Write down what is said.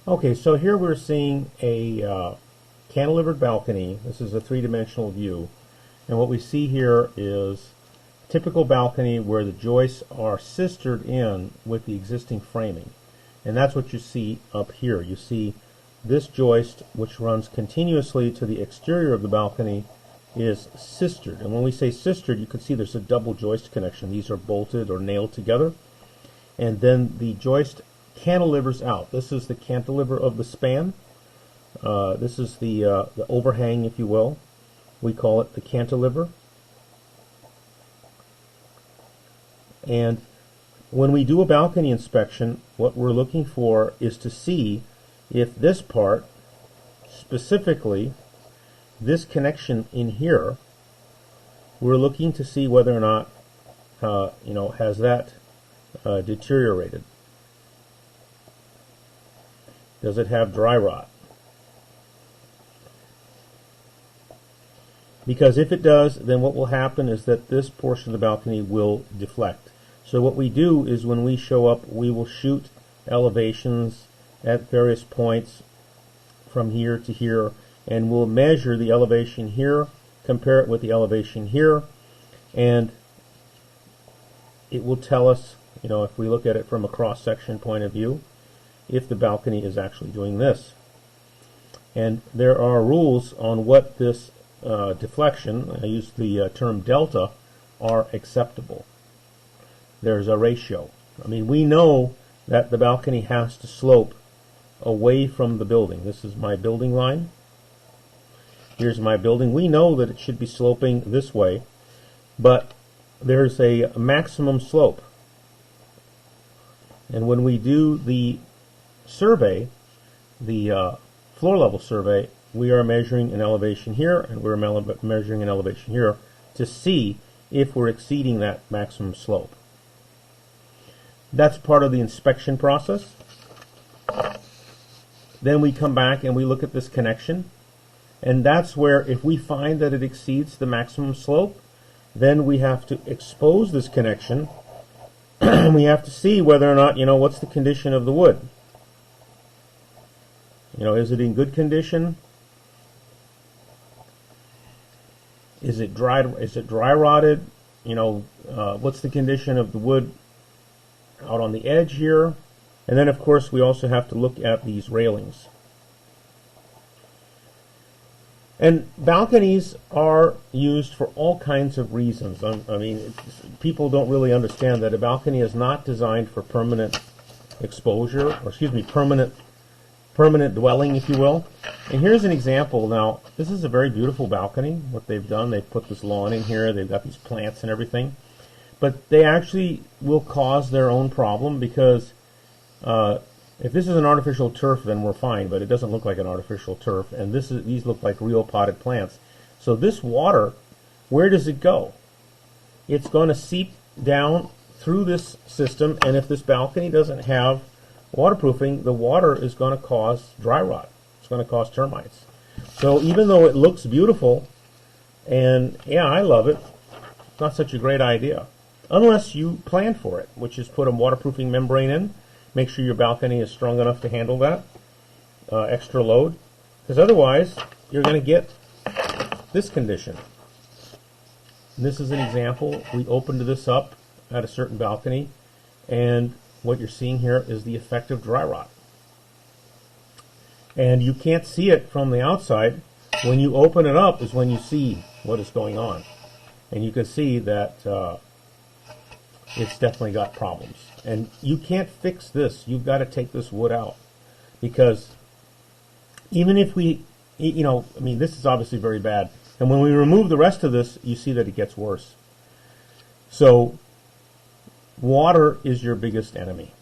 Okay, so here we're seeing a cantilevered balcony. This is a three-dimensional view. And what we see here is a typical balcony where the joists are sistered in with the existing framing. And that's what you see up here. You see this joist, which runs continuously to the exterior of the balcony, is sistered. And when we say sistered, you can see there's a double joist connection. These are bolted or nailed together. And then the joist cantilevers out. This is the cantilever of the span. This is the overhang, if you will. We call it the cantilever. And when we do a balcony inspection, what we're looking for is to see if this part, specifically this connection in here, we're looking to see whether or not has that deteriorated. Does it have dry rot? Because if it does, then what will happen is that this portion of the balcony will deflect. So what we do is when we show up, we will shoot elevations at various points from here to here, and we'll measure the elevation here, compare it with the elevation here, and it will tell us, if we look at it from a cross-section point of view, if the balcony is actually doing this. And there are rules on what this deflection, I use the term delta, are acceptable. There's a ratio. We know that the balcony has to slope away from the building. This is my building line. Here's my building. We know that it should be sloping this way, but there's a maximum slope. And when we do the survey, the floor level survey, we are measuring an elevation here and we're measuring an elevation here to see if we're exceeding that maximum slope. That's part of the inspection process. Then we come back and we look at this connection, and that's where if we find that it exceeds the maximum slope, then we have to expose this connection and we have to see whether or not, what's the condition of the wood. Is it in good condition? Is it dry rotted? What's the condition of the wood out on the edge here? And then, of course, we also have to look at these railings. And balconies are used for all kinds of reasons. People don't really understand that a balcony is not designed for permanent exposure, or permanent dwelling, if you will. And here's an example. Now, this is a very beautiful balcony. What they've done, they've put this lawn in here, they've got these plants and everything. But they actually will cause their own problem, because if this is an artificial turf, then we're fine, but it doesn't look like an artificial turf, and these look like real potted plants. So this water, where does it go? It's going to seep down through this system, and if this balcony doesn't have waterproofing, the water is going to cause dry rot. It's going to cause termites. So even though it looks beautiful, and yeah, I love it, it's not such a great idea. Unless you plan for it, which is put a waterproofing membrane in. Make sure your balcony is strong enough to handle that extra load, because otherwise you're going to get this condition. And this is an example. We opened this up at a certain balcony, and what you're seeing here is the effect of dry rot. And you can't see it from the outside. When you open it up is when you see what is going on. And you can see that it's definitely got problems. And you can't fix this. You've got to take this wood out. Because even if we, this is obviously very bad. And when we remove the rest of this, you see that it gets worse. So water is your biggest enemy.